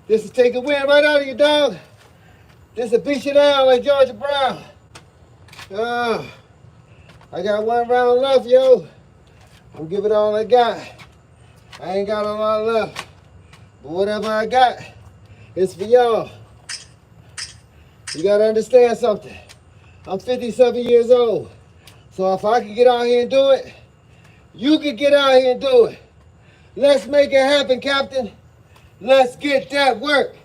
This will take the wind right out of you, dog. This will beat you down like Georgia Brown. I got 1 round left, yo. I'm giving it all I got. I ain't got a lot left. But whatever I got, it's for y'all. You gotta understand something. I'm 57 years old. So if I can get out here and do it, you can get out here and do it. Let's make it happen, Captain. Let's get that work.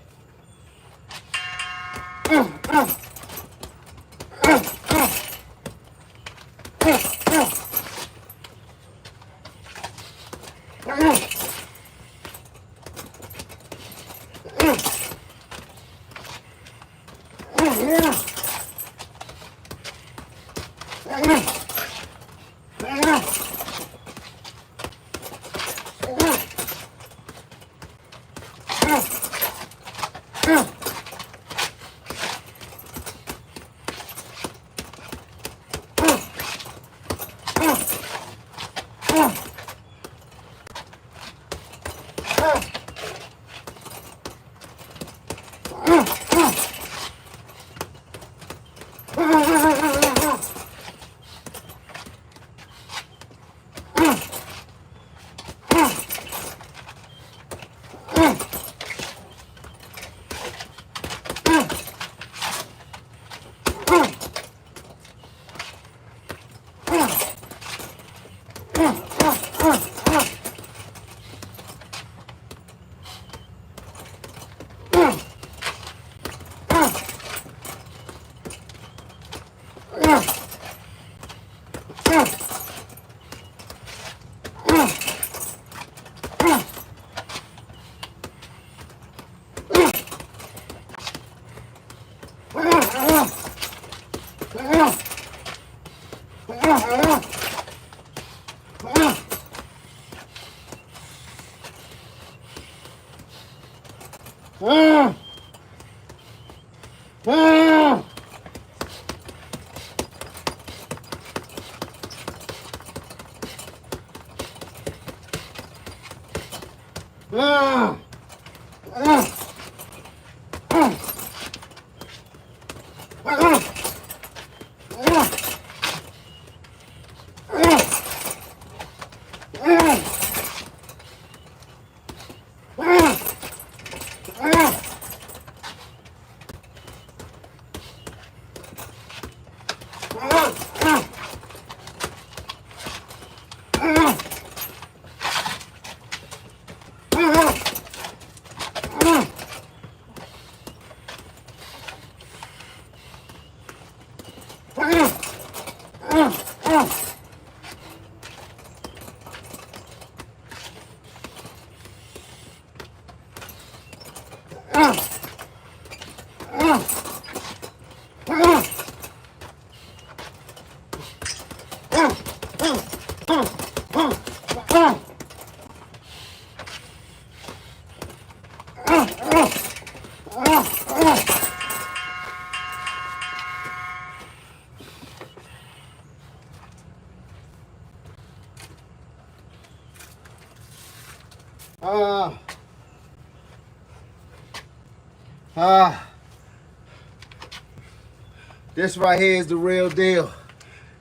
This right here is the real deal.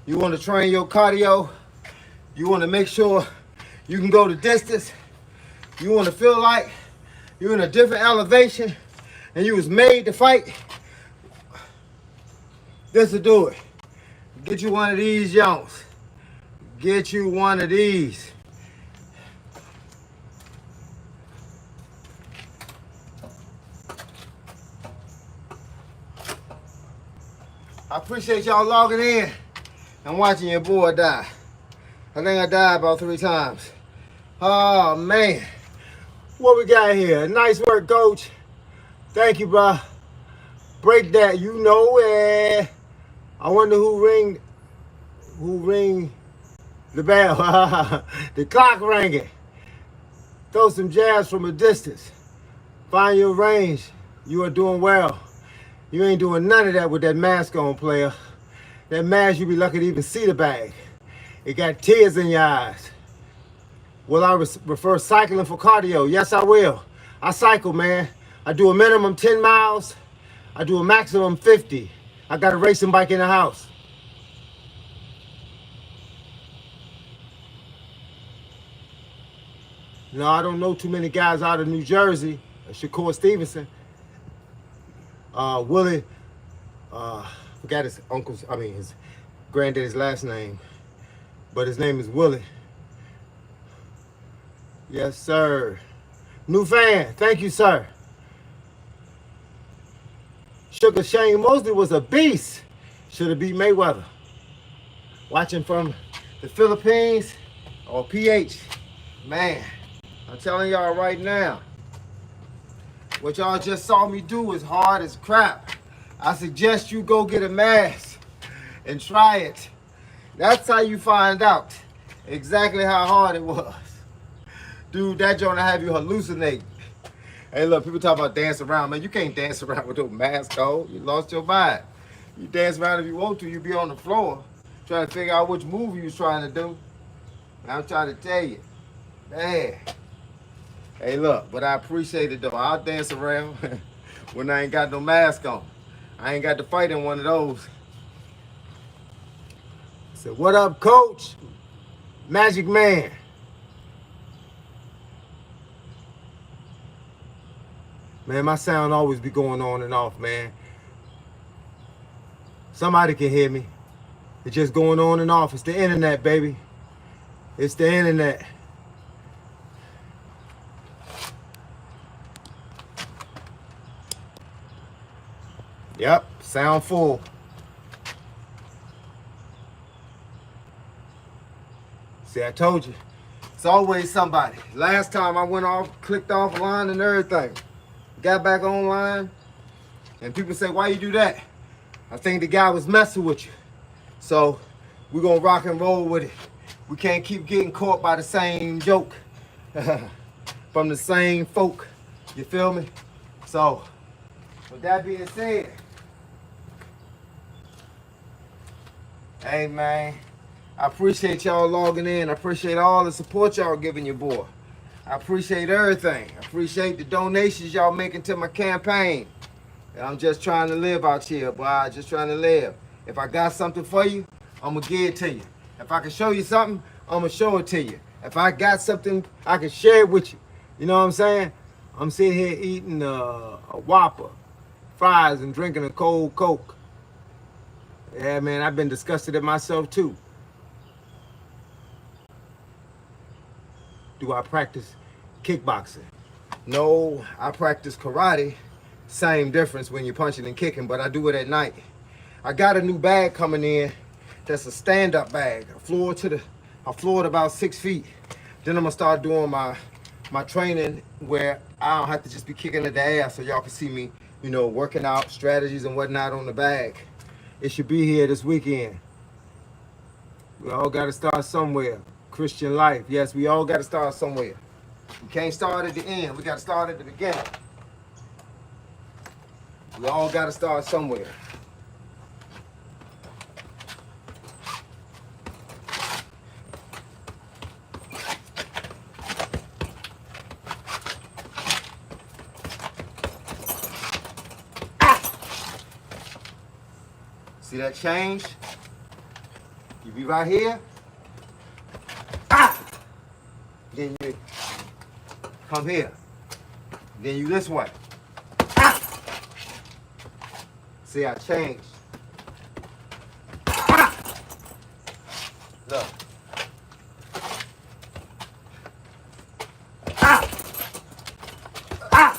You want to train your cardio. You want to make sure you can go the distance. You want to feel like you're in a different elevation and you was made to fight. This will do it. Get you one of these Jones. Get you one of these. I appreciate y'all logging in and watching your boy die. I think I died about 3 times. Oh, man. What we got here? Nice work, coach. Thank you, bro. Break that. You know it. I wonder who ring the bell. The clock ringing. Throw some jabs from a distance. Find your range. You are doing well. You ain't doing none of that with that mask on, player. That mask, you be lucky to even see the bag. It got tears in your eyes. Will I refer cycling for cardio? Yes, I will. I cycle, man. I do a minimum 10 miles. I do a maximum 50. I got a racing bike in the house. No, I don't know too many guys out of New Jersey. Shakur Stevenson. Willie, forgot his his granddaddy's last name, but his name is Willie. Yes, sir. New fan, thank you, sir. Sugar Shane Mosley was a beast. Should have beat Mayweather. Watching from the Philippines or PH. Man, I'm telling y'all right now, what y'all just saw me do is hard as crap. I suggest you go get a mask and try it. That's how you find out exactly how hard it was. Dude, that joint will have you hallucinate. Hey, look, people talk about dance around. Man, you can't dance around with no mask on. You lost your mind. You dance around if you want to. You be on the floor trying to figure out which move you was trying to do. And I'm trying to tell you, man. Hey, look, but I appreciate it, though. I'll dance around when I ain't got no mask on. I ain't got to fight in one of those. I said, what up, coach? Magic Man. Man, my sound always be going on and off, man. Somebody can hear me. It's just going on and off. It's the internet, baby. It's the internet. Yep, sound full. See, I told you. It's always somebody. Last time I went off, clicked offline and everything. Got back online, and people say, why you do that? I think the guy was messing with you. So we're gonna rock and roll with it. We can't keep getting caught by the same joke from the same folk. You feel me? So with that being said, hey man, I appreciate y'all logging in. I appreciate all the support y'all giving your boy. I appreciate everything. I appreciate the donations y'all making to my campaign. And I'm just trying to live out here, boy. Just trying to live. If I got something for you, I'm going to give it to you. If I can show you something, I'm going to show it to you. If I got something, I can share it with you. You know what I'm saying? I'm sitting here eating a Whopper, fries, and drinking a cold Coke. Yeah, man, I've been disgusted at myself, too. Do I practice kickboxing? No, I practice karate. Same difference when you're punching and kicking, but I do it at night. I got a new bag coming in that's a stand-up bag. I floored about 6 feet. Then I'm gonna start doing my training where I don't have to just be kicking at the ass, so y'all can see me, you know, working out strategies and whatnot on the bag. It should be here this weekend. We all gotta start somewhere. Christian life. Yes, we all got to start somewhere. We can't start at the end. We got to start at the beginning. We all got to start somewhere. Ah! See that change? You be right here. Then you come here. Then you this way. Ah! See, I changed. Ah! Look. Ah! Ah!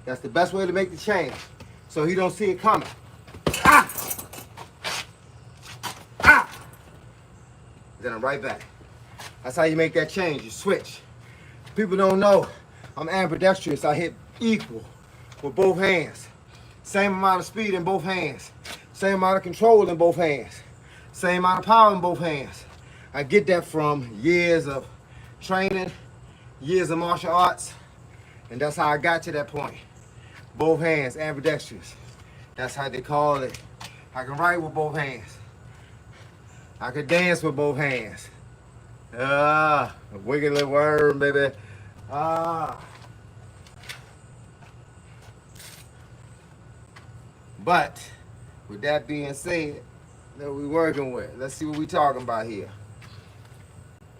That's the best way to make the change, so he don't see it coming. Ah! Then I'm right back. That's how you make that change. You switch. People don't know I'm ambidextrous. I hit equal with both hands. Same amount of speed in both hands. Same amount of control in both hands. Same amount of power in both hands. I get that from years of training, years of martial arts, and that's how I got to that point. Both hands, ambidextrous. That's how they call it. I can write with both hands. I can dance with both hands. Ah, wiggly worm, baby. Ah. But with that being said, that we working with. Let's see what we talking about here.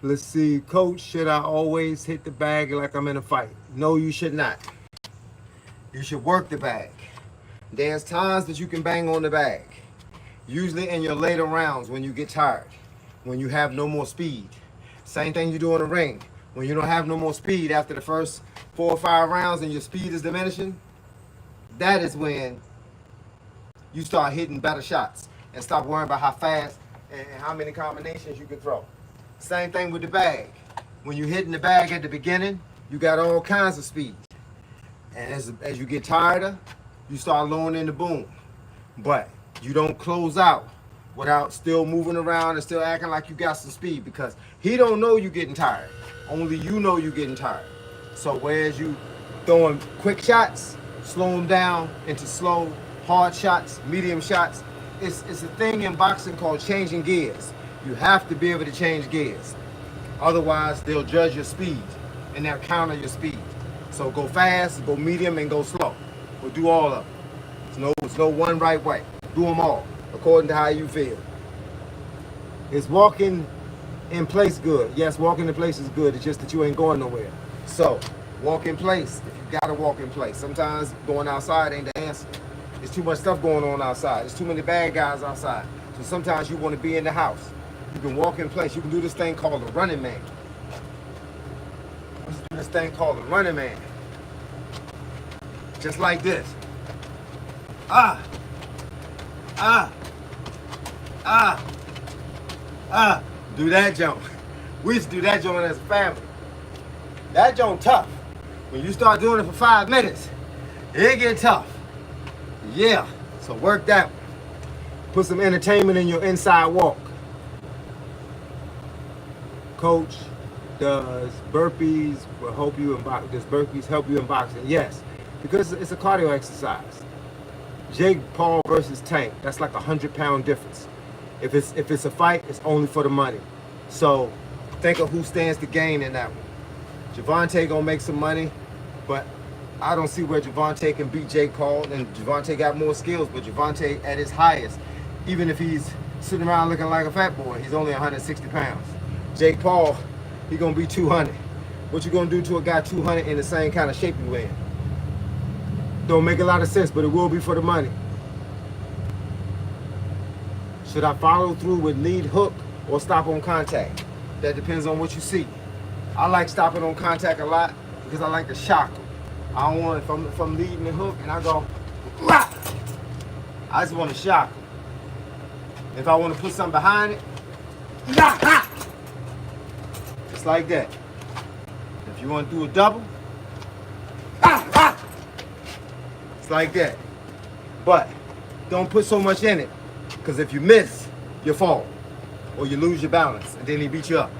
Let's see, coach, should I always hit the bag like I'm in a fight? No, you should not. You should work the bag. There's times that you can bang on the bag. Usually in your later rounds when you get tired, when you have no more speed. Same thing you do in the ring. When you don't have no more speed after the first 4 or 5 rounds and your speed is diminishing, that is when you start hitting better shots and stop worrying about how fast and how many combinations you can throw. Same thing with the bag. When you're hitting the bag at the beginning, you got all kinds of speed. And as you get tireder, you start lowering in the boom. But you don't close out without still moving around and still acting like you got some speed, because he don't know you getting tired. Only you know you getting tired. So whereas you throwing quick shots, slow them down into slow, hard shots, medium shots. It's a thing in boxing called changing gears. You have to be able to change gears. Otherwise, they'll judge your speed and they'll counter your speed. So go fast, go medium, and go slow. Or do all of them. There's no one right way. Do them all according to how you feel. Is walking in place good? Yes, walking in place is good. It's just that you ain't going nowhere. So walk in place if you gotta walk in place. Sometimes going outside ain't the answer. There's too much stuff going on outside. There's too many bad guys outside. So sometimes you want to be in the house. You can walk in place. You can do this thing called a running man. Let's do this thing called a running man. Just like this. Ah. Ah. Ah. Ah. Do that jump. We used to do that jump as a family. That jump tough. When you start doing it for 5 minutes, it get tough. Yeah, so work that one. Put some entertainment in your inside walk. Coach, does burpees help you in boxing? Does burpees help you in boxing? Yes, because it's a cardio exercise. Jake Paul versus Tank, that's like 100-pound difference. If it's a fight, it's only for the money. So think of who stands to gain in that one. Javante gonna make some money, but I don't see where Javante can beat Jake Paul, and Javante got more skills, but Javante at his highest, even if he's sitting around looking like a fat boy, he's only 160 pounds. Jake Paul, he gonna be 200. What you gonna do to a guy 200 in the same kind of shape you in? Don't make a lot of sense, but it will be for the money. Should I follow through with lead hook or stop on contact? That depends on what you see. I like stopping on contact a lot because I like to shock him. I don't want, if I'm leading the hook and I go, rah! I just want to shock him. If I want to put something behind it, rah, rah! Just like that. If you want to do a double, rah, rah! It's like that. But don't put so much in it, because if you miss, you fall or you lose your balance and then he beat you up.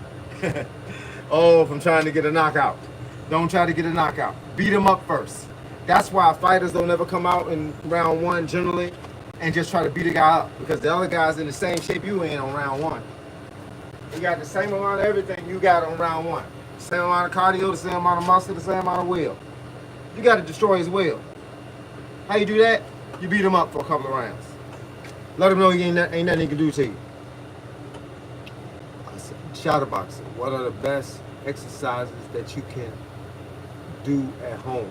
Oh, if I'm trying to get a knockout. Don't try to get a knockout. Beat him up first. That's why fighters don't ever come out in round 1 generally and just try to beat a guy up, because the other guy's in the same shape you in on round 1. He got the same amount of everything you got on round 1. Same amount of cardio, the same amount of muscle, the same amount of will. You got to destroy his will. How you do that? You beat him up for a couple of rounds. Let him know he ain't nothing he can do to you. Shadow boxing. What are the best exercises that you can do at home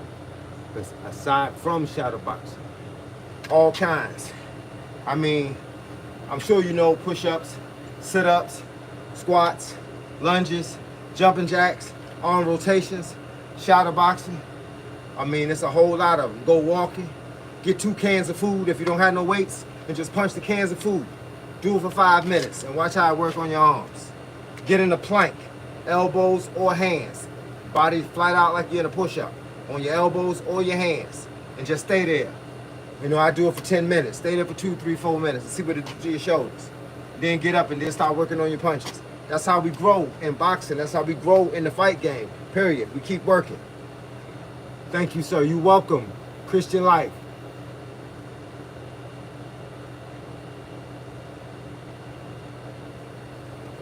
aside from shadow boxing? All kinds. I mean, I'm sure you know push-ups, sit-ups, squats, lunges, jumping jacks, arm rotations, shadow boxing. I mean, it's a whole lot of them. Go walking, get 2 cans of food if you don't have no weights, and just punch the cans of food. Do it for 5 minutes and watch how it works on your arms. Get in a plank, elbows or hands. Body flat out like you're in a push-up, on your elbows or your hands, and just stay there. You know, I do it for 10 minutes. Stay there for 2, 3, 4 minutes and see what it do to your shoulders. Then get up and then start working on your punches. That's how we grow in boxing. That's how we grow in the fight game, period. We keep working. Thank you, sir. You're welcome. Christian Life.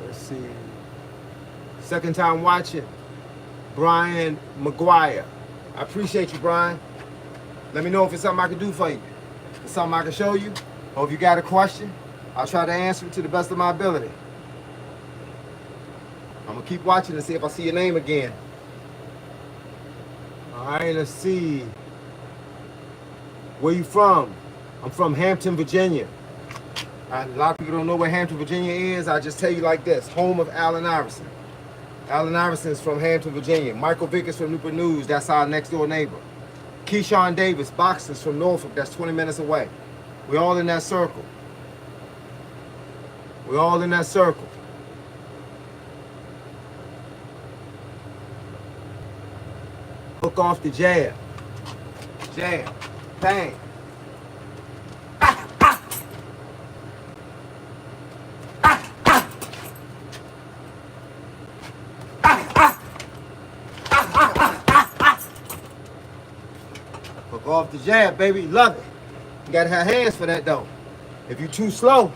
Let's see. Second time watching. Brian McGuire. I appreciate you, Brian. Let me know if it's something I can do for you. If it's something I can show you, or if you got a question, I'll try to answer it to the best of my ability. I'm gonna keep watching to see if I see your name again. All right, let's see. Where you from? I'm from Hampton, Virginia. A lot of people don't know where Hampton, Virginia is. I just tell you like this: home of Allen Iverson. Allen Iverson is from Hampton, Virginia. Michael Vick is from Newport News. That's our next door neighbor. Keyshawn Davis, boxers from Norfolk. That's 20 minutes away. We're all in that circle. We're all in that circle. Hook off the jab. Jab. Bang. Hook off the jab, baby. Love it. You gotta have hands for that though. If you're too slow,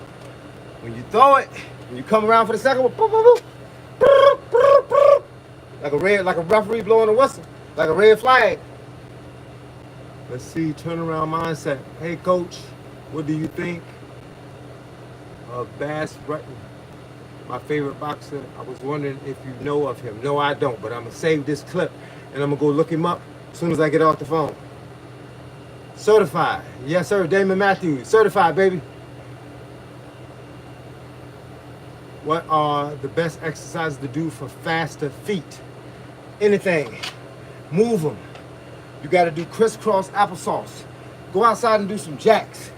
when you throw it, when you come around for the second one, boop, boop, boop, like a referee blowing a whistle, like a red flag. Let's see, turnaround mindset. Hey coach, what do you think of Bass Rutten, my favorite boxer? I was wondering if you know of him. No, I don't, but I'm gonna save this clip and I'm gonna go look him up as soon as I get off the phone. Certified. Yes, sir. Damon Matthews. Certified, baby. What are the best exercises to do for faster feet? Anything. Move them. You got to do crisscross applesauce. Go outside and do some jacks.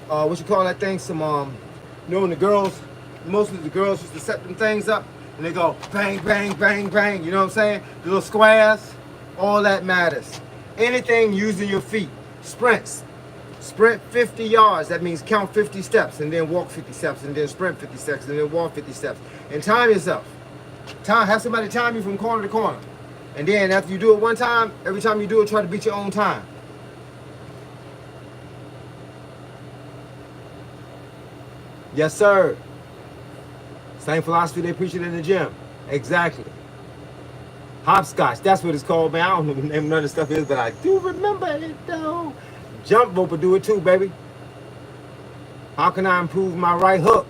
What you call that thing? Some, you know, when the girls, mostly the girls used to set them things up and they go bang, bang, bang, bang. You know what I'm saying? The little squares. All that matters. Anything using your feet. Sprints. Sprint 50 yards. That means count 50 steps and then walk 50 steps and then sprint 50 steps and then walk 50 steps. And time yourself. Have somebody time you from corner to corner. And then after you do it one time, every time you do it, try to beat your own time. Yes, sir. Same philosophy they preach it in the gym. Exactly. Hopscotch, that's what it's called, man. I don't know what the name of none of the stuff is, but I do remember it, though. Jump rope will do it, too, baby. How can I improve my right hook?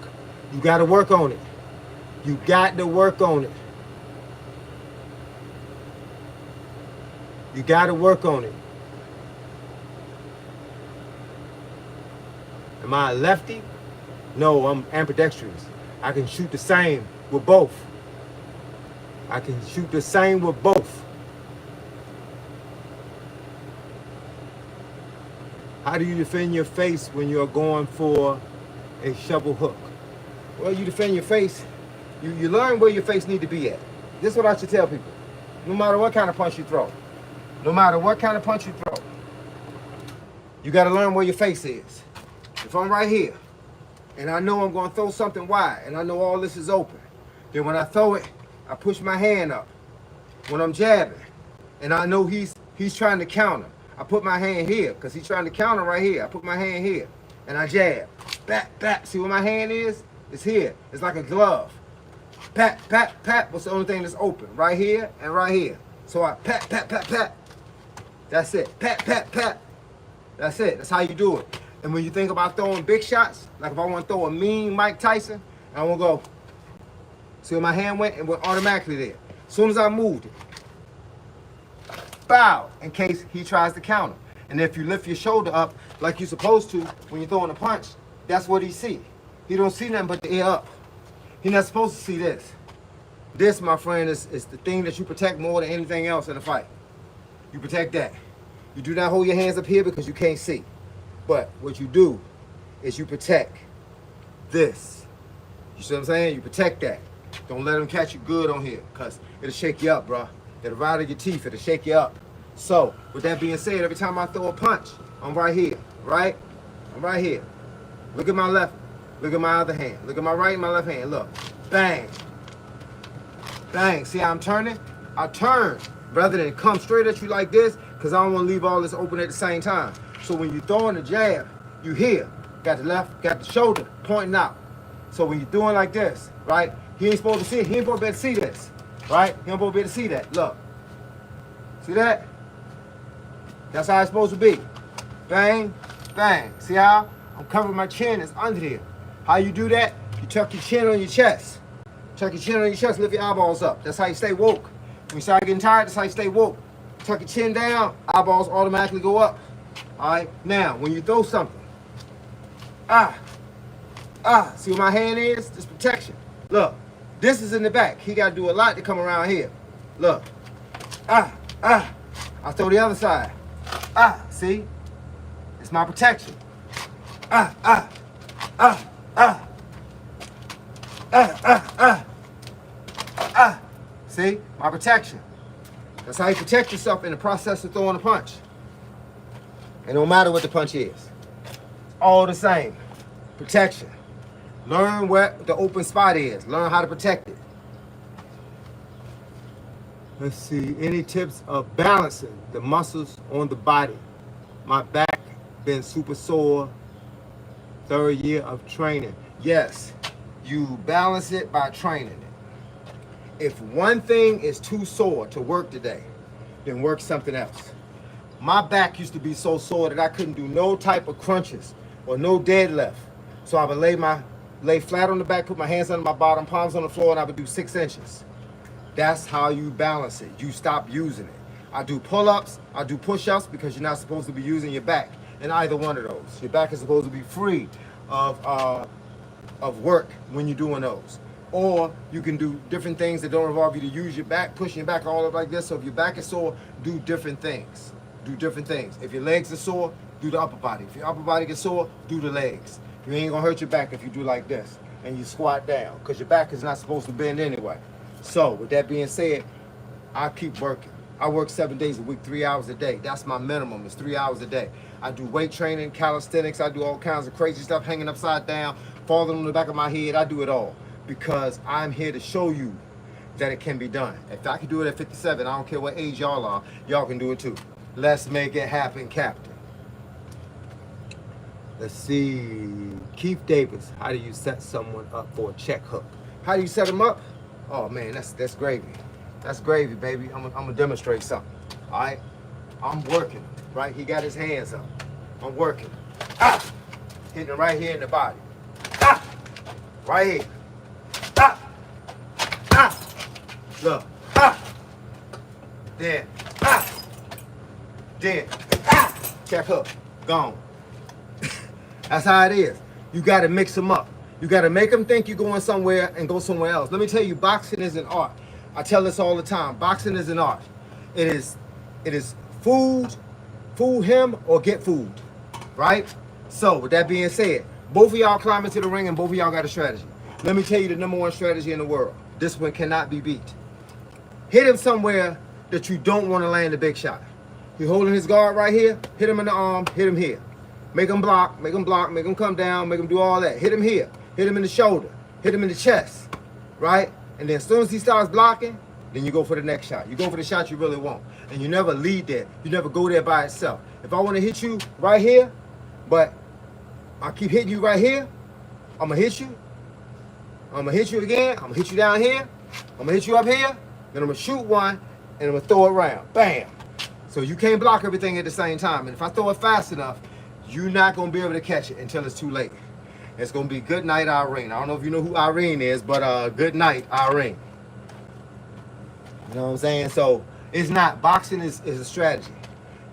You got to work on it. You got to work on it. You got to work on it. Am I a lefty? No, I'm ambidextrous. I can shoot the same with both. I can shoot the same with both. How do you defend your face when you're going for a shovel hook? Well, you defend your face. You learn where your face need to be at. This is what I should tell people. No matter what kind of punch you throw. No matter what kind of punch you throw. You got to learn where your face is. If I'm right here, and I know I'm going to throw something wide, and I know all this is open, then when I throw it, I push my hand up. When I'm jabbing, and I know he's trying to counter, I put my hand here, because he's trying to counter right here. I put my hand here, and I jab. Bat, bat. See where my hand is? It's here. It's like a glove. Pat, pat, pat. What's the only thing that's open? Right here and right here. So I pat, pat, pat, pat. That's it. Pat, pat, pat. That's it. That's how you do it. And when you think about throwing big shots, like if I want to throw a mean Mike Tyson, I want to go, see where my hand went? It went automatically there. As soon as I moved it, bow, in case he tries to counter. And if you lift your shoulder up like you're supposed to when you're throwing a punch, that's what he see. He don't see nothing but the ear up. He's not supposed to see this. This, my friend, is the thing that you protect more than anything else in a fight. You protect that. You do not hold your hands up here because you can't see. But what you do is you protect this. You see what I'm saying? You protect that. Don't let them catch you good on here, because it'll shake you up, bro. It'll ride in your teeth. It'll shake you up. So, with that being said, every time I throw a punch, I'm right here, right? I'm right here. Look at my left. Look at my other hand. Look at my right and my left hand. Look. Bang. Bang. See how I'm turning? I turn rather than come straight at you like this, because I don't want to leave all this open at the same time. So when you're throwing the jab, you here. Got the left, got the shoulder pointing out. So when you're doing like this, right? He ain't supposed to see it. He ain't supposed to be able to see this, right? He ain't supposed to be able to see that. Look. See that? That's how it's supposed to be. Bang, bang. See how? I'm covering my chin. It's under here. How you do that? You tuck your chin on your chest. Tuck your chin on your chest, lift your eyeballs up. That's how you stay woke. When you start getting tired, that's how you stay woke. Tuck your chin down, eyeballs automatically go up. All right? Now, when you throw something, see what my hand is? This protection. Look, this is in the back. He got to do a lot to come around here. Look, I throw the other side. See? It's my protection. See? My protection. That's how you protect yourself in the process of throwing a punch. And no matter what the punch is, it's all the same. Protection. Learn where the open spot is. Learn how to protect it. Let's see. Any tips of balancing the muscles on the body? My back been super sore. 3rd year of training. Yes, you balance it by training it. If one thing is too sore to work today, then work something else. My back used to be so sore that I couldn't do no type of crunches or no deadlift. So I would lay flat on the back, put my hands under my bottom, palms on the floor, and I would do 6 inches. That's how you balance it. You stop using it. I do pull-ups, I do push-ups, because you're not supposed to be using your back in either one of those. Your back is supposed to be free of work when you're doing those. Or you can do different things that don't involve you to use your back, pushing your back all up like this. So if your back is sore, do different things. Do different things. If your legs are sore, do the upper body. If your upper body gets sore, do the legs. You ain't gonna hurt your back if you do like this and you squat down, because your back is not supposed to bend anyway. So with that being said, I keep working. I work 7 days a week, 3 hours a day. That's my minimum, is 3 hours a day. I do weight training, calisthenics, I do all kinds of crazy stuff, hanging upside down, falling on the back of my head. I do it all because I'm here to show you that it can be done. If I can do it at 57, I don't care what age y'all are, y'all can do it too. Let's make it happen, Captain. Let's see. Keith Davis, how do you set someone up for a check hook? How do you set them up? Oh man, that's gravy. That's gravy, baby. I'm gonna demonstrate something. All right? I'm working, right? He got his hands up. I'm working. Hitting it right here in the body. Right here. Look. Then. Then. Check hook. Gone. That's how it is. You got to mix them up. You got to make them think you're going somewhere and go somewhere else. Let me tell you, boxing is an art. I tell this all the time. Boxing is an art. It is food him or get food, right? So with that being said, both of y'all climb into the ring and both of y'all got a strategy. Let me tell you the #1 strategy in the world. This one cannot be beat. Hit him somewhere that you don't want to land a big shot. He holding his guard right here. Hit him in the arm. Hit him here. Make him block. Make him block. Make him come down. Make him do all that. Hit him here. Hit him in the shoulder. Hit him in the chest, right? And then as soon as he starts blocking, then you go for the next shot. You go for the shot you really want. And you never lead there. You never go there by itself. If I want to hit you right here, but I keep hitting you right here, I'm going to hit you. I'm going to hit you again. I'm going to hit you down here. I'm going to hit you up here. Then I'm going to shoot one, and I'm going to throw it around. Bam. So you can't block everything at the same time. And if I throw it fast enough, you're not going to be able to catch it until it's too late. It's going to be good night, Irene. I don't know if you know who Irene is, but good night, Irene. You know what I'm saying? So it's not. Boxing is a strategy.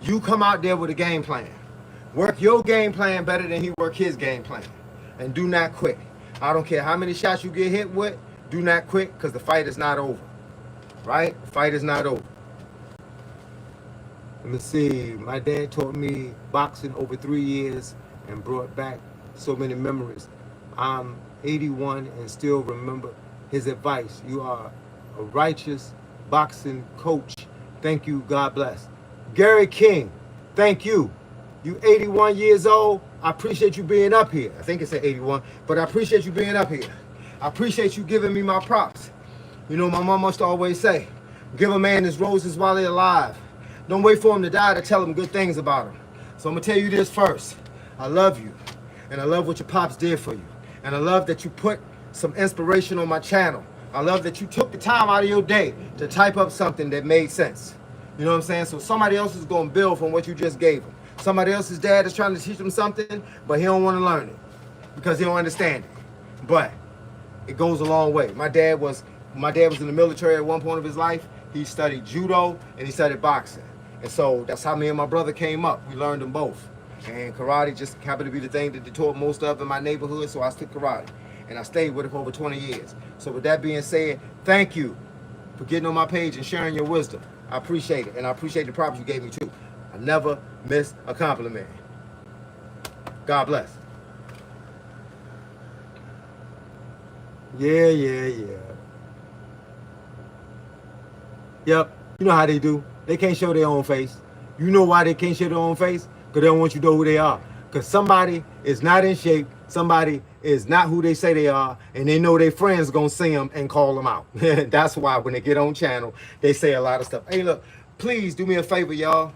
You come out there with a game plan. Work your game plan better than he work his game plan. And do not quit. I don't care how many shots you get hit with. Do not quit, because the fight is not over. Right? The fight is not over. Let me see. My dad taught me boxing over 3 years and brought back so many memories. I'm 81 and still remember his advice. You are a righteous boxing coach. Thank you. God bless. Gary King, thank you. You 81 years old. I appreciate you being up here. I think it said 81, but I appreciate you being up here. I appreciate you giving me my props. You know, my mom used to always say, give a man his roses while they're alive. Don't wait for him to die to tell him good things about him. So I'm gonna tell you this first. I love you, and I love what your pops did for you. And I love that you put some inspiration on my channel. I love that you took the time out of your day to type up something that made sense. You know what I'm saying? So somebody else is gonna build from what you just gave them. Somebody else's dad is trying to teach them something, but he don't want to learn it because he don't understand it. But it goes a long way. My dad was in the military at one point of his life. He studied judo and he studied boxing. And so that's how me and my brother came up. We learned them both. And karate just happened to be the thing that they taught most of in my neighborhood, so I took karate. And I stayed with it for over 20 years. So with that being said, thank you for getting on my page and sharing your wisdom. I appreciate it, and I appreciate the props you gave me too. I never miss a compliment. God bless. Yeah. Yep, you know how they do. They can't show their own face. You know why they can't show their own face? Because they don't want you to know who they are. Because somebody is not in shape, somebody is not who they say they are, and they know their friends gonna see them and call them out. That's why when they get on channel, they say a lot of stuff. Hey, look, please do me a favor, y'all.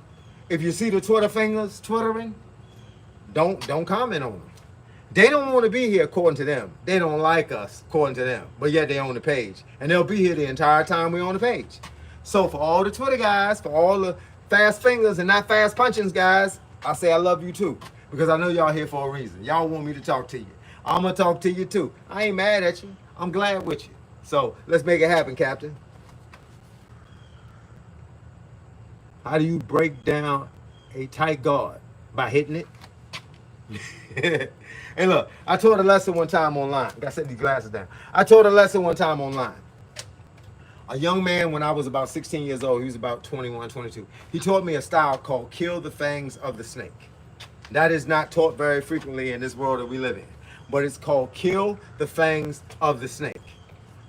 If you see the Twitter fingers twittering, don't comment on them. They don't want to be here according to them. They don't like us according to them, but yet they on the page. And they'll be here the entire time we're on the page. So for all the Twitter guys, for all the fast fingers and not fast punchings guys, I say I love you too. Because I know y'all here for a reason. Y'all want me to talk to you. I'm going to talk to you too. I ain't mad at you. I'm glad with you. So let's make it happen, Captain. How do you break down a tight guard? By hitting it? Hey, look, I taught a lesson one time online. I got to set these glasses down. I taught a lesson one time online. A young man, when I was about 16 years old, he was about 21, 22. He taught me a style called kill the fangs of the snake. That is not taught very frequently in this world that we live in. But it's called kill the fangs of the snake.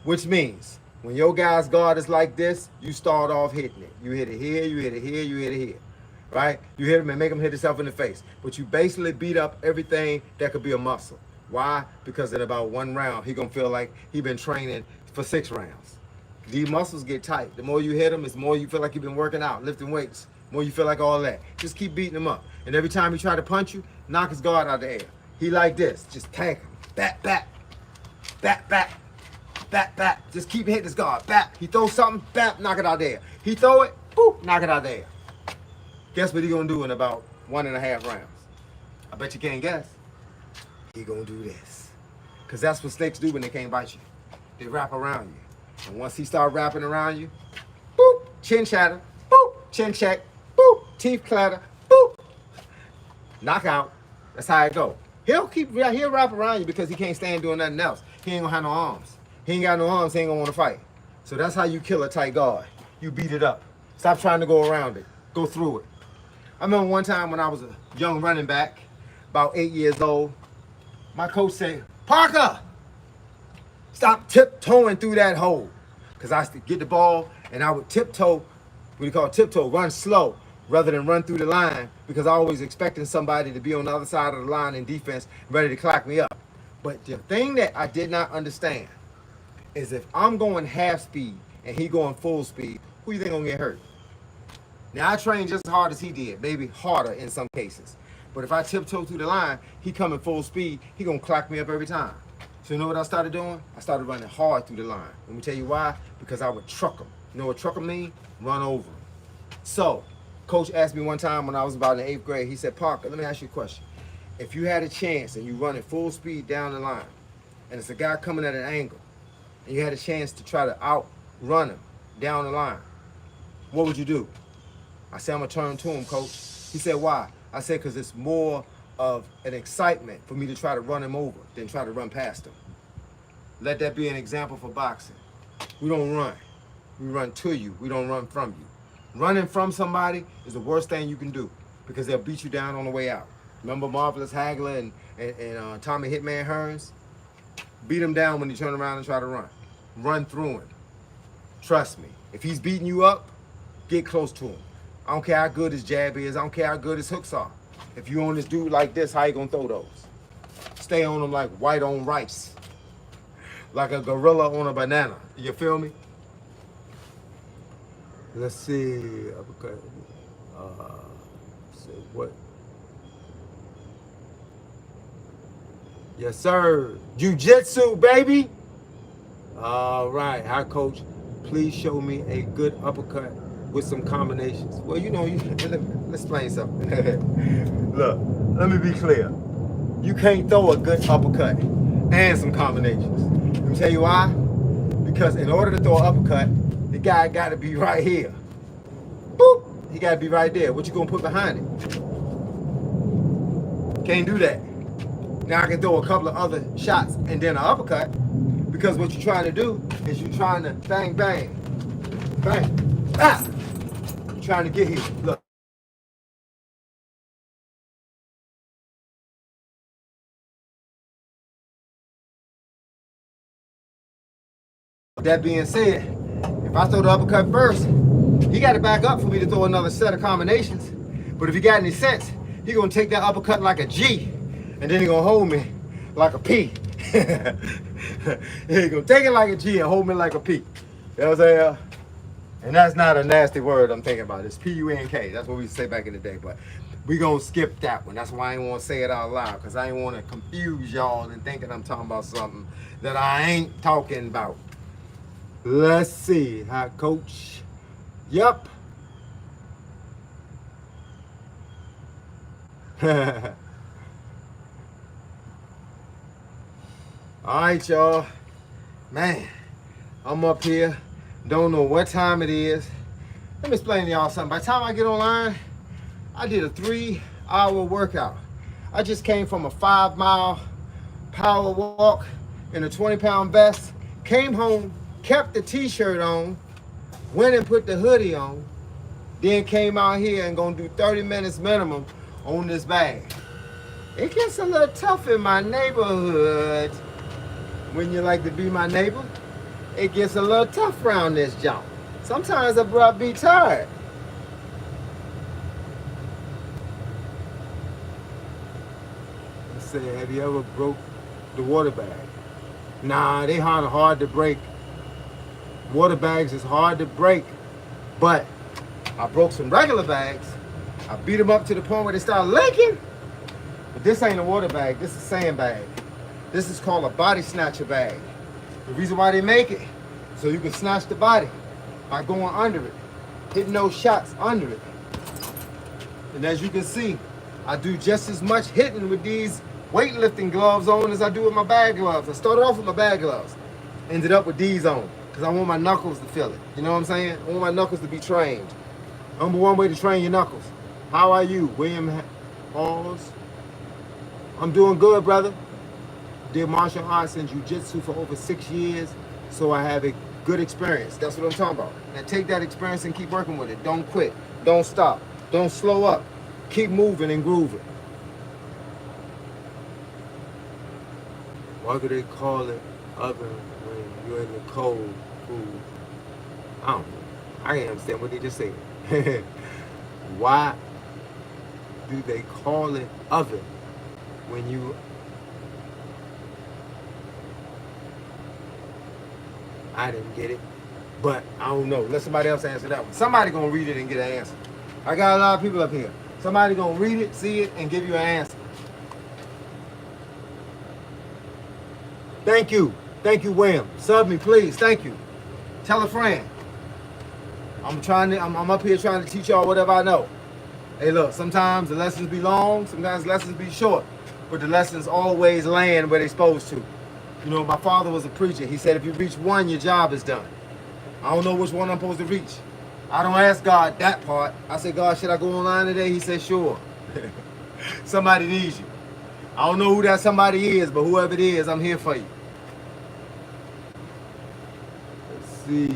Which means, when your guy's guard is like this, you start off hitting it. You hit it here, you hit it here, you hit it here. Right? You hit him and make him hit himself in the face. But you basically beat up everything that could be a muscle. Why? Because in about one round, he gonna feel like he been training for 6 rounds. These muscles get tight. The more you hit them, it's the more you feel like you've been working out, lifting weights. The more you feel like all that. Just keep beating him up. And every time he try to punch you, knock his guard out of the air. He like this. Just tag him. Back, back. Back, back. Back, back. Just keep hitting his guard. Back. He throws something, back, knock it out there. He throw it, boop, knock it out there. Guess what he gonna do in about 1.5 rounds? I bet you can't guess. He gonna do this. Because that's what snakes do when they can't bite you. They wrap around you. And once he start wrapping around you, boop, chin chatter, boop, chin check, boop, teeth clatter, boop, knockout. That's how it go. He'll wrap around you because he can't stand doing nothing else. He ain't gonna have no arms. He ain't got no arms, he ain't gonna wanna fight. So that's how you kill a tight guard. You beat it up. Stop trying to go around it. Go through it. I remember one time when I was a young running back, about 8 years old, my coach said, Parker, stop tiptoeing through that hole. Because I used to get the ball and I would tiptoe, what do you call it, tiptoe, run slow rather than run through the line because I was always expecting somebody to be on the other side of the line in defense ready to clock me up. But the thing that I did not understand is if I'm going half speed and he going full speed, who you think gonna get hurt? Now, I trained just as hard as he did, maybe harder in some cases. But if I tiptoe through the line, he coming full speed, he gonna clock me up every time. So you know what I started doing? I started running hard through the line. Let me tell you why. Because I would truck him. You know what truck him mean? Run over him. So, coach asked me one time when I was about in the 8th grade, he said, Parker, let me ask you a question. If you had a chance and you running full speed down the line, and it's a guy coming at an angle, and you had a chance to try to outrun him down the line, what would you do? I said, I'm gonna turn to him, coach. He said, why? I said, because it's more of an excitement for me to try to run him over than try to run past him. Let that be an example for boxing. We don't run. We run to you. We don't run from you. Running from somebody is the worst thing you can do because they'll beat you down on the way out. Remember Marvelous Hagler and Tommy Hitman Hearns? Beat him down when you turn around and try to run. Run through him. Trust me. If he's beating you up, get close to him. I don't care how good his jab is. I don't care how good his hooks are. If you on this dude like this, how you gonna throw those? Stay on him like white on rice. Like a gorilla on a banana. You feel me? Let's see. Uppercut. Say what? Yes, sir. Jiu-jitsu, baby. All right. Hi, coach. Please show me a good uppercut with some combinations. Well, you know, let's explain something. Look, let me be clear. You can't throw a good uppercut and some combinations. Let me tell you why. Because in order to throw an uppercut, the guy got to be right here. Boop. He got to be right there. What you gonna put behind it? Can't do that. Now I can throw a couple of other shots and then an uppercut, because what you're trying to do is you're trying to bang, bang, bang, ah. You're trying to get here. Look. That being said, if I throw the uppercut first, he got to back up for me to throw another set of combinations. But if he got any sense, he gonna take that uppercut like a G, and then he gonna hold me like a P. He gonna take it like a G and hold me like a P. You know what I'm saying? And that's not a nasty word I'm thinking about. It's P-U-N-K. That's what we used to say back in the day. But we gonna skip that one. That's why I ain't want to say it out loud, because I ain't want to confuse y'all and thinking I'm talking about something that I ain't talking about. Let's see. Hi, coach. Yep. All right, y'all. Man, I'm up here. Don't know what time it is. Let me explain to y'all something. By the time I get online, I did a 3-hour workout. I just came from a 5-mile power walk in a 20-pound vest. Came home, kept the t-shirt on, went and put the hoodie on, then came out here and gonna do 30 minutes minimum on this bag. It gets a little tough in my neighborhood when you like to be my neighbor. It gets a little tough around this jump. Sometimes I be tired. I said, have you ever broke the water bag? Nah, they hard to break. Water bags is hard to break, but I broke some regular bags. I beat them up to the point where they start leaking. But this ain't a water bag, this is a sand bag. This is called a body snatcher bag. The reason why they make it, so you can snatch the body by going under it, hitting those shots under it. And as you can see, I do just as much hitting with these weightlifting gloves on as I do with my bag gloves. I started off with my bag gloves, ended up with these on, because I want my knuckles to feel it. You know what I'm saying? I want my knuckles to be trained. Number one way to train your knuckles. How are you, William Halls? I'm doing good, brother. Did martial arts and jiu-jitsu for over 6 years, so I have a good experience. That's what I'm talking about. Now take that experience and keep working with it. Don't quit. Don't stop. Don't slow up. Keep moving and grooving. Why do they call it oven when you're in the cold food? I don't know. I can't understand what they just said. Why do they call it oven when you... I didn't get it, but I don't know. Let somebody else answer that one. Somebody gonna read it and get an answer. I got a lot of people up here. Somebody gonna read it, see it, and give you an answer. Thank you. Thank you, William. Sub me, please. Thank you. Tell a friend. I'm up here trying to teach y'all whatever I know. Hey, look, sometimes the lessons be long, sometimes the lessons be short, but the lessons always land where they're supposed to. You know, my father was a preacher. He said, if you reach one, your job is done. I don't know which one I'm supposed to reach. I don't ask God that part. I say, God, should I go online today? He said, sure. Somebody needs you. I don't know who that somebody is, but whoever it is, I'm here for you. Let's see.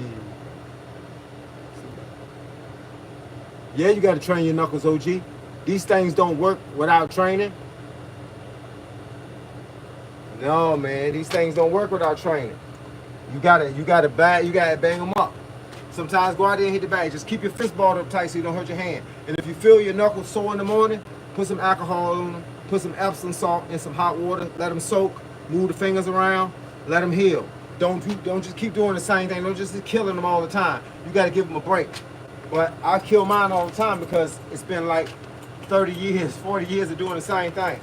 Yeah, you got to train your knuckles, OG. These things don't work without training. No, man, these things don't work without training. You gotta bang them up. Sometimes go out there and hit the bag. Just keep your fist balled up tight so you don't hurt your hand. And if you feel your knuckles sore in the morning, put some alcohol on them, put some Epsom salt in some hot water, let them soak, move the fingers around, let them heal. Don't just keep doing the same thing. Don't just keep killing them all the time. You gotta give them a break. But I kill mine all the time because it's been like 30 years, 40 years of doing the same thing.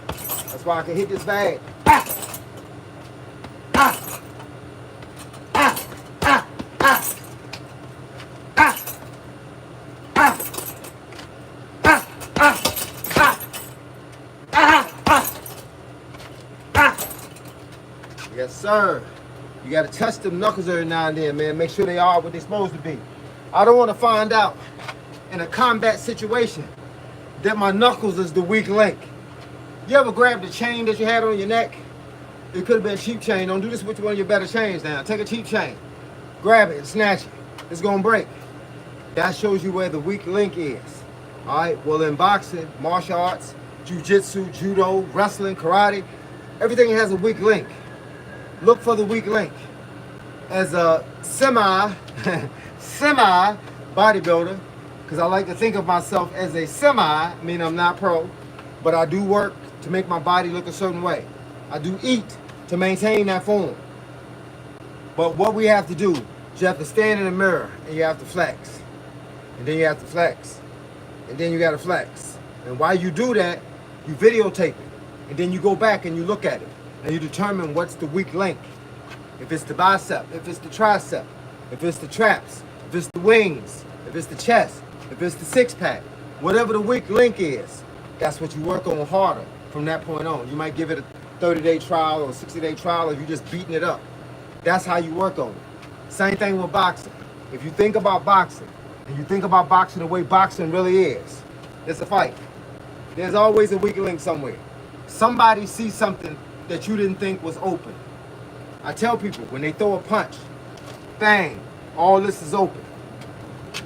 That's why I can hit this bag. Ah! Ah! Ah! Ah! Ah! Ah! Ah! Ah! Ah! Ah! Ah! Ah! Yes, sir. You got to touch them knuckles every now and then, man. Make sure they are what they're supposed to be. I don't want to find out in a combat situation that my knuckles is the weak link. You ever grab the chain that you had on your neck? It could have been a cheap chain. Don't do this with one of your better chains now. Take a cheap chain. Grab it and snatch it. It's going to break. That shows you where the weak link is. All right? Well, in boxing, martial arts, jiu-jitsu, judo, wrestling, karate, everything has a weak link. Look for the weak link. As a semi bodybuilder, because I like to think of myself as a semi, I mean I'm not pro, but I do work to make my body look a certain way. I do eat to maintain that form. But what we have to do, you have to stand in the mirror and you have to flex. And then you have to flex. And then you got to flex. And while you do that, you videotape it. And then you go back and you look at it. And you determine what's the weak link. If it's the bicep, if it's the tricep, if it's the traps, if it's the wings, if it's the chest, if it's the six pack, whatever the weak link is, that's what you work on harder from that point on. You might give it a 30-day trial or a 60-day trial if you're just beating it up. That's how you work on it. Same thing with boxing. If you think about boxing, and you think about boxing the way boxing really is, it's a fight. There's always a weak link somewhere. Somebody sees something that you didn't think was open. I tell people, when they throw a punch, bang, all this is open.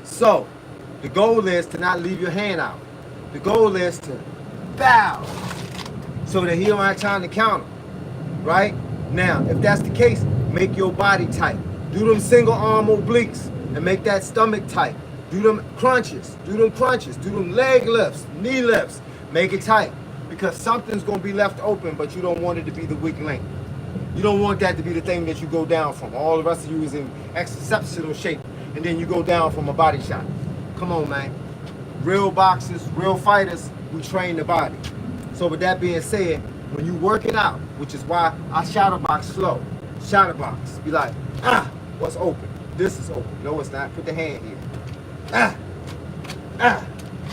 So, the goal is to not leave your hand out. The goal is to bow, so that he don't have time to counter, right? Now, if that's the case, make your body tight. Do them single arm obliques and make that stomach tight. Do them crunches, do them leg lifts, knee lifts. Make it tight, because something's gonna be left open, but you don't want it to be the weak link. You don't want that to be the thing that you go down from. All the rest of you is in exceptional shape, and then you go down from a body shot. Come on, man. Real boxers, real fighters, we train the body. So with that being said, when you work it out, which is why I shadow box slow. Shadow box. Be like, what's open? This is open. No, it's not. Put the hand here.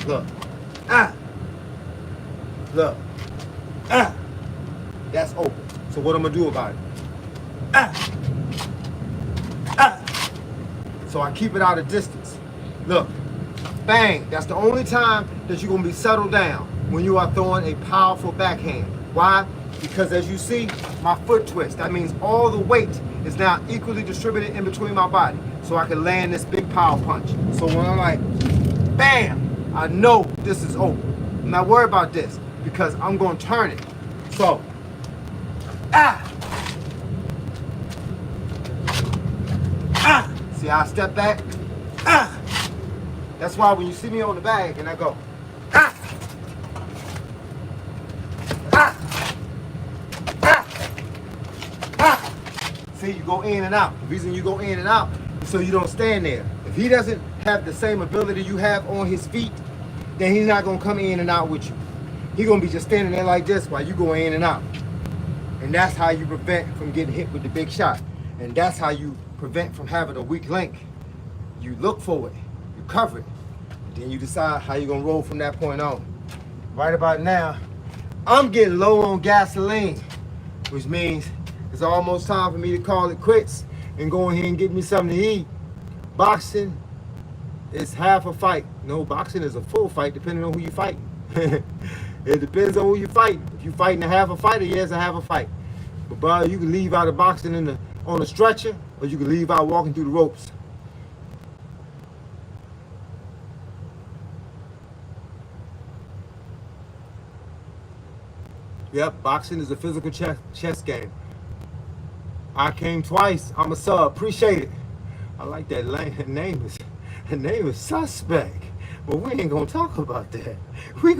Look. Look. That's open. So what I'm gonna do about it? So I keep it out of distance. Look. Bang. That's the only time that you're gonna be settled down, when you are throwing a powerful backhand. Why? Because as you see, my foot twist. That means all the weight is now equally distributed in between my body, so I can land this big power punch. So when I'm like, bam, I know this is open. I'm not worried about this, because I'm gonna turn it. So, see how I step back? That's why when you see me on the bag and I go, see, you go in and out. The reason you go in and out is so you don't stand there. If he doesn't have the same ability you have on his feet, then he's not gonna come in and out with you. He's gonna be just standing there like this while you go in and out. And that's how you prevent from getting hit with the big shot. And that's how you prevent from having a weak link. You look for it, you cover it, and then you decide how you're gonna roll from that point on. Right about now, I'm getting low on gasoline, which means it's almost time for me to call it quits and go ahead and get me something to eat. Boxing is half a fight. No, boxing is a full fight depending on who you're fighting. It depends on who you're fighting. If you're fighting a half a fighter, yes, a half a fight. But brother, you can leave out of boxing on a stretcher, or you can leave out walking through the ropes. Yep, boxing is a physical chess game. I came twice. I'm a sub. Appreciate it. I like that name. The name is suspect. But we ain't gonna talk about that. We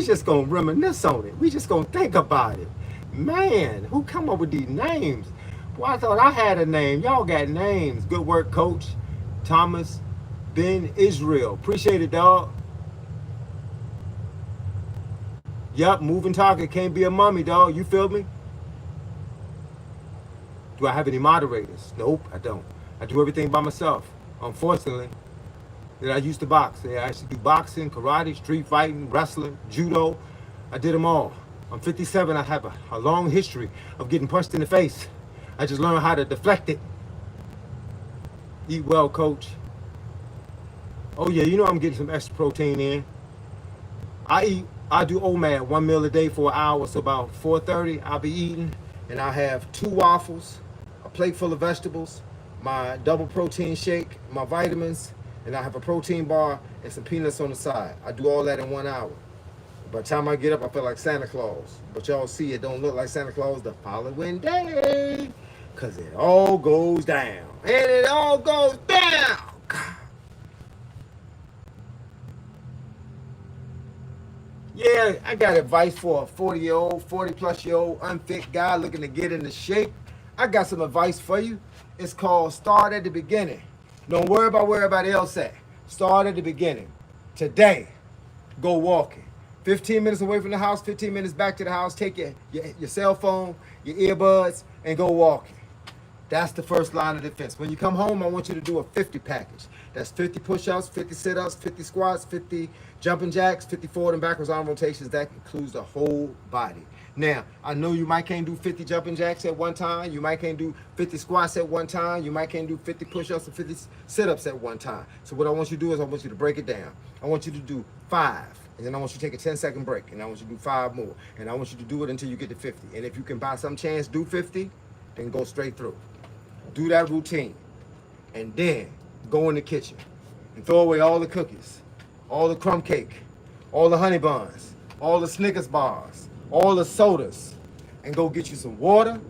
just gonna reminisce on it. We just gonna think about it. Man, who come up with these names? Boy, I thought I had a name. Y'all got names. Good work, Coach Thomas. Ben Israel. Appreciate it, dog. Yup, moving target can't be a mummy, dog. You feel me? Do I have any moderators? Nope, I don't. I do everything by myself. Unfortunately, I used to box. I actually do boxing, karate, street fighting, wrestling, judo. I did them all. I'm 57. I have a long history of getting punched in the face. I just learned how to deflect it. Eat well, coach. Oh yeah, you know I'm getting some extra protein in. I do OMAD, 1 meal a day for an hour, so about 4:30 I'll be eating, and I'll have 2 waffles, a plate full of vegetables, my double protein shake, my vitamins, and I have a protein bar and some peanuts on the side. I do all that in 1 hour. By the time I get up, I feel like Santa Claus. But y'all see it don't look like Santa Claus the following day, because it all goes down. And it all goes down. Yeah, I got advice for a 40-year-old, 40-plus-year-old unfit guy looking to get into shape. I got some advice for you. It's called start at the beginning. Don't worry about where everybody else at. Start at the beginning. Today, go walking. 15 minutes away from the house, 15 minutes back to the house. Take your cell phone, your earbuds, and go walking. That's the first line of defense. When you come home, I want you to do a 50 package. That's 50 push-ups, 50 sit-ups, 50 squats, 50 jumping jacks, 50 forward and backwards arm rotations. That includes the whole body. Now, I know you might can't do 50 jumping jacks at one time. You might can't do 50 squats at one time. You might can't do 50 push-ups or 50 sit-ups at one time. So what I want you to do is I want you to break it down. I want you to do 5. And then I want you to take a 10-second break. And I want you to do 5 more. And I want you to do it until you get to 50. And if you can by some chance do 50, then go straight through. Do that routine. And then go in the kitchen and throw away all the cookies, all the crumb cake, all the honey buns, all the Snickers bars, all the sodas, and go get you some water,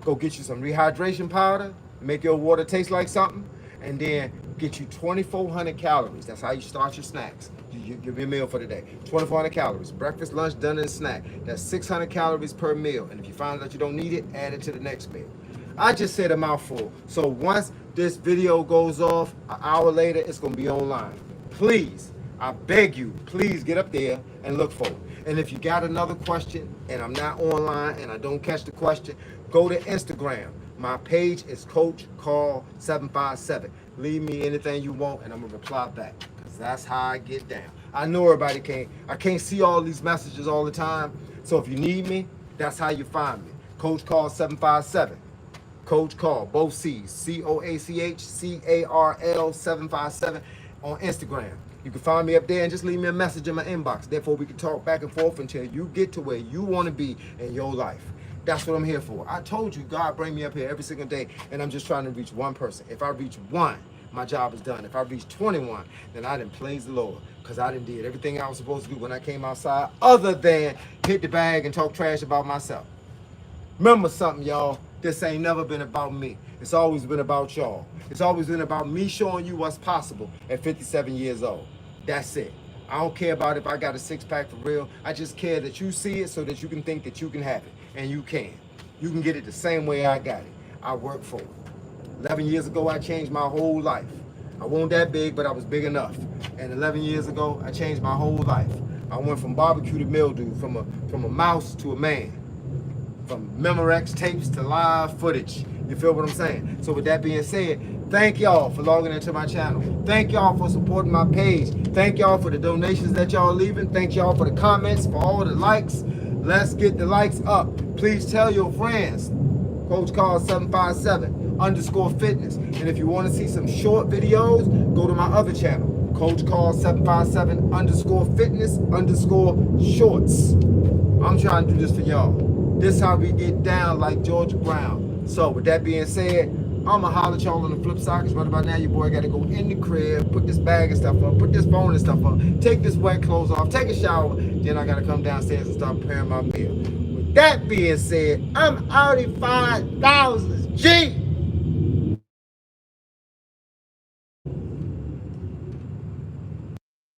go get you some rehydration powder, make your water taste like something, and then get you 2,400 calories. That's how you start your snacks. You give me a meal for the day. 2,400 calories. Breakfast, lunch, dinner, and snack. That's 600 calories per meal. And if you find that you don't need it, add it to the next meal. I just said a mouthful. So once this video goes off, an hour later, it's going to be online. Please, I beg you, please get up there and look for it. And if you got another question and I'm not online and I don't catch the question, go to Instagram. My page is Coach Carl 757. Leave me anything you want and I'm going to reply back, because that's how I get down. I know everybody I can't see all these messages all the time. So if you need me, that's how you find me. Coach Carl 757. Coach Carl, both C's, COACHCARL 757 on Instagram. You can find me up there and just leave me a message in my inbox. Therefore, we can talk back and forth until you get to where you want to be in your life. That's what I'm here for. I told you God bring me up here every single day, and I'm just trying to reach one person. If I reach 1, my job is done. If I reach 21, then I done praise the Lord, because I done did everything I was supposed to do when I came outside, other than hit the bag and talk trash about myself. Remember something, y'all. This ain't never been about me. It's always been about y'all. It's always been about me showing you what's possible at 57 years old. That's it. I don't care about if I got a 6-pack for real. I just care that you see it so that you can think that you can have it. And you can. You can get it the same way I got it. I worked for it. 11 years ago, I changed my whole life. I wasn't that big, but I was big enough. And 11 years ago, I changed my whole life. I went from barbecue to mildew, from a mouse to a man. From Memorex tapes to live footage. You feel what I'm saying? So with that being said, thank y'all for logging into my channel. Thank y'all for supporting my page. Thank y'all for the donations that y'all leaving. Thank y'all for the comments, for all the likes. Let's get the likes up. Please tell your friends. Coach Carl 757_fitness. And if you want to see some short videos, go to my other channel. Coach Carl 757_fitness_shorts. I'm trying to do this for y'all. This is how we get down like Georgia Brown. So with that being said, I'ma holler at y'all on the flip side, because right about now your boy gotta go in the crib, put this bag and stuff up, put this phone and stuff up, take this wet clothes off, take a shower, then I gotta come downstairs and start preparing my meal. With that being said, I'm Audi 5000 G.